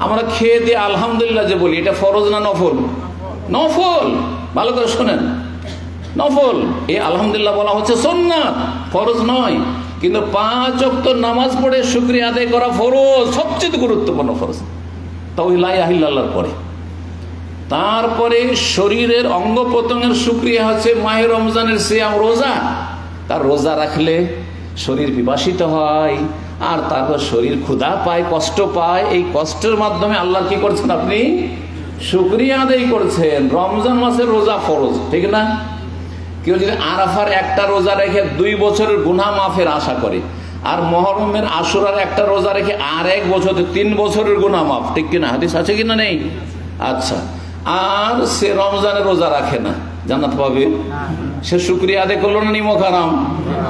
আমরা খেয়ে দিয়ে আলহামদুলিল্লাহ যে বলি, এটা ফরজ না নফল? নফল। ভালো করে শোনেন, নফল। এই আলহামদুলিল্লাহ বলা হচ্ছে সুন্নাত, ফরজ নয়। কিন্তু 5 ওয়াক্ত নামাজ পড়ে শুকরিয়া আদায় করা ফরজ, সবচেয়ে গুরুত্বপূর্ণ ফরজ, তাওহীদ লা ইলাহা ইল্লাল্লাহর পরে। তারপরে শরীরের অঙ্গ প্রত্যঙ্গের শুকরিয়া হচ্ছে মাহে রমজানের সিয়াম, রোজা। তার রোজা রাখলে শরীর বিভাসিত হয়, আর তারপর শরীর ক্ষুধা পায়, কষ্ট পায়। এই কষ্টের মাধ্যমে আল্লাহ কি করছেন? আপনি শুকরিয়া আদায় করছেন। রমজান মাসের রোজা ফরজ, ঠিক না? কেউ যদি আরাফার একটা রোজা রেখে 2 বছরের গুনাহ মাফের আশা করে, আর মুহররমের আশুরার একটা রোজা রেখে আর 1 বছর 3 বছরের গুনাহ মাফ, ঠিক কিনা? হাদিস আছে কিনা? নেই। আচ্ছা, আর সে রমজানের রোজা রাখে না, জান্নাত পাবে? সে শুকরিয়া আদায় করলো না নিমক হারাম?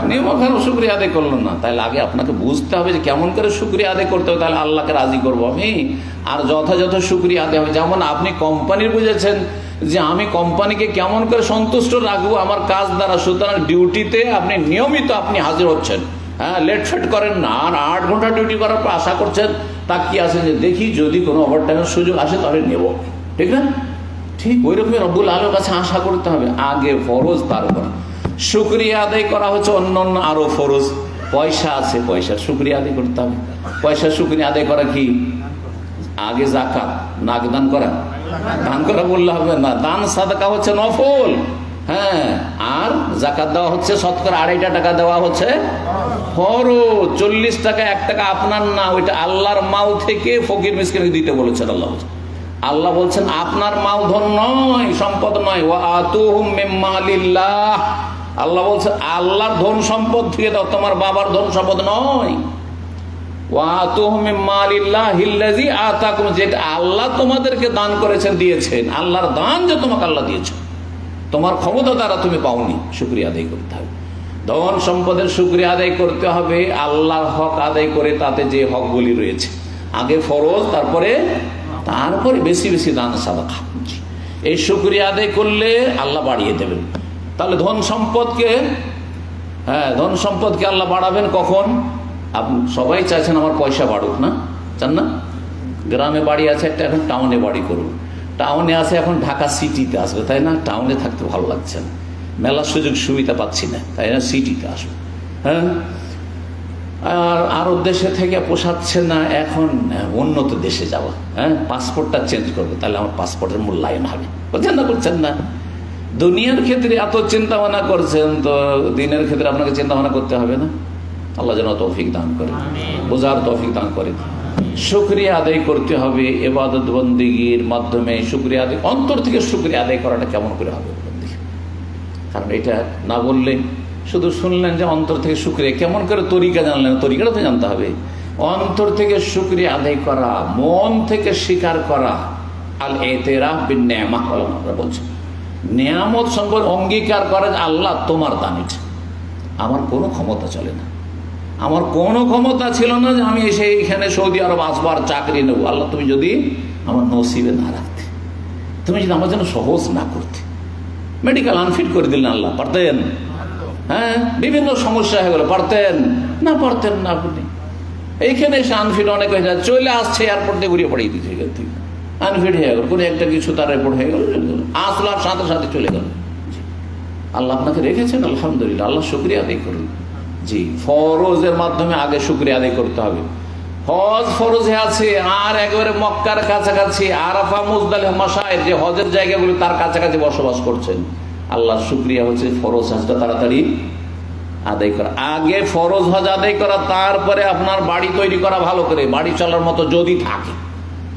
নিমক হারাম, শুকরিয়া আদায় করলো না। তাহলে আগে আপনাকে বুঝতে হবে যে কেমন করে শুকরিয়া আদায় করতে হবে, তাহলে আল্লাহকে রাজি করবো আমি। আর যথাযথ শুকরিয়া আদায় হবে। যেমন আপনি কোম্পানির বুঝেছেন যে আমি কোম্পানিকে কেমন করে সন্তুষ্ট রাখবো আমার কাজ দ্বারা, সুতরাং ডিউটিতে আপনি নিয়মিত আপনি হাজির হচ্ছেন, হ্যাঁ, লেট ফেট করেন না। আর 8 ঘন্টা ডিউটি করার পর আশা করছেন তা কি আছে যে দেখি যদি কোনো ওভারটাইমের সুযোগ আসে তাহলে নেব, ঠিক না? ঠিক ওই রকমই রব্বুল আলামিনের কাছে আশা করতে হবে। আগে ফরজ, তারপর শুকরিয়া আদায় করা হচ্ছে অন্য অন্য আরো ফরজ। পয়সা আছে, পয়সার শুকরিয়া আদায় করতে হবে। পয়সার শুকরিয়া আদায় করা কি? আগে যাকাত, নাক দান করা, দান করা বললে হবে না। দান সাদাকা হচ্ছে নফল, হ্যাঁ। আর যাকাত দেওয়া হচ্ছে শতকরা 2.5 টাকা দেওয়া হচ্ছে ফরজ। 40 টাকা 1 টাকা আপনার না, ওইটা আল্লাহর মাল থেকে ফকির মিসকিনকে দিতে বলেছেন আল্লাহ। আল্লাহ বলছেন আপনার মাল ধন নয়, সম্পদ নয়। ওয়া আতুহুম মিন মালিল্লাহ, আল্লাহ বলছেন আল্লাহর ধন সম্পদ থেকে দাও, তোমার বাবার ধন সম্পদ নয়। ওয়া আতুহুম মিন মালিল্লাহিল্লাযী আতাকুম, যেটা আল্লাহ তোমাদেরকে দান করেছেন, দিয়েছেন। আল্লাহর দান যে তোমাকে আল্লাহ দিয়েছেন, তোমার ক্ষমতা দ্বারা তুমি পাওনি। শুকরিয়া আদায় করতে হবে। ধন সম্পদের শুকরিয়া আদায় করতে হবে আল্লাহর হক আদায় করে, তাতে যে হকগুলি রয়েছে। আগে ফরজ, তারপরে বেশি বেশি দান সাদাকা। এই শুকরিয়া আদায় করলে আল্লাহ বাড়িয়ে দেবেন। তাহলে ধন সম্পদকে, হ্যাঁ, ধন সম্পদকে আল্লাহ বাড়াবেন কখন? আপনি সবাই চাইছেন আমার পয়সা বাড়ুক, না চান না? গ্রামে বাড়ি আছে একটা, এখন টাউনে বাড়ি করুন। টাউনে আছে, এখন ঢাকা সিটিতে আসবে, তাই না? টাউনে থাকতে ভালো লাগছে না, মেলার সুযোগ সুবিধা পাচ্ছি না, তাই না? সিটিতে আসবে, হ্যাঁ। আর আরব দেশে থেকে পোষাচ্ছে না, এখন উন্নত দেশে যাওয়া, হ্যাঁ, পাসপোর্টটা চেঞ্জ করবো, তাহলে আমার পাসপোর্টের মূল্যায়ন হবে। করছেন না? করছেন না? দুনিয়ার ক্ষেত্রে এত চিন্তা ভাবনা করছেন, তো দিনের ক্ষেত্রে আপনাকে চিন্তা ভাবনা করতে হবে না? আল্লাহ যেন তৌফিক দান করে, বোঝার তৌফিক দান করে। শুকরিয়া আদায় করতে হবে ইবাদত বন্দেগীর মাধ্যমে। শুকরিয়া আদায়, অন্তর থেকে শুকরিয়া আদায় করাটা কেমন করে হবে? কারণ এটা না বললে, শুধু শুনলেন যে অন্তর থেকে শুকরিয়া, কেমন করে তরিকা জানলেন? তরিকাটা তো জানতে হবে। অন্তর থেকে শুকরিয়া আদায় করা, মন থেকে স্বীকার করা, আল ইতিরাফ বিন নিয়ামাহ, আমরা বলছি নিয়ামত সম্পর্কে অঙ্গীকার করা যে আল্লাহ তোমার দান, আমার কোনো ক্ষমতা চলে না, আমার কোনো ক্ষমতা ছিল না যে আমি এসে এখানে সৌদি আরব আসবার চাকরি নেবো। আল্লাহ তুমি যদি আমার নসিবে না রাখতে, তুমি যদি আমার জন্য সহজ না করতে, মেডিকেল আনফিট করে দিলেন আল্লাহ, পারতেন? হ্যাঁ, বিভিন্ন সমস্যা হয়ে গেল, পারতেন না? পারতেন না। আপনি এইখানে এসে আনফিট অনেক হয়ে যায়, চলে আসছে এয়ারপোর্ট দিয়ে ঘুরিয়ে পড়িয়ে দিচ্ছে, আনফিট হয়ে গেল, কোনো একটা কিছু তার রিপোর্ট হয়ে গেল, আসলো আর সাথে সাথে চলে গেল। আল্লাহ আপনাকে রেখেছেন, আলহামদুলিল্লাহ, আল্লাহ শুকরিয়া আদায় করুন। জি, ফরজের মাধ্যমে আগে শুকরিয়া আদায় করতে হবে। হজ ফরজে আছে, আর একেবারে মক্কার কাছাকাছি আরাফা মুজদালিফা মাশায়ের যে হজের জায়গাগুলো তার কাছাকাছি বসবাস করছেন, আল্লাহর শুকরিয়া হচ্ছে ফরজ হজটা তাড়াতাড়ি আদায় করা। আগে ফরজ হজ আদায় করা, তারপরে আপনার বাড়ি তৈরি করা ভালো করে, বাড়ি চলার মতো যদি থাকে,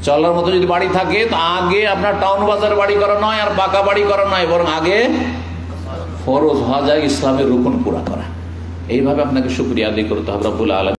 চলার মতো যদি বাড়ি থাকে, তো আগে আপনার টাউন বাজার বাড়ি করা নয়, আর পাকা বাড়ি করা নয়, বরং আগে ফরজ হজ ইসলামের রুকন পুরা করা। এইভাবে আপনাকে শুকরিয়া আদায় করতে হবে রব্বুল আলামিন।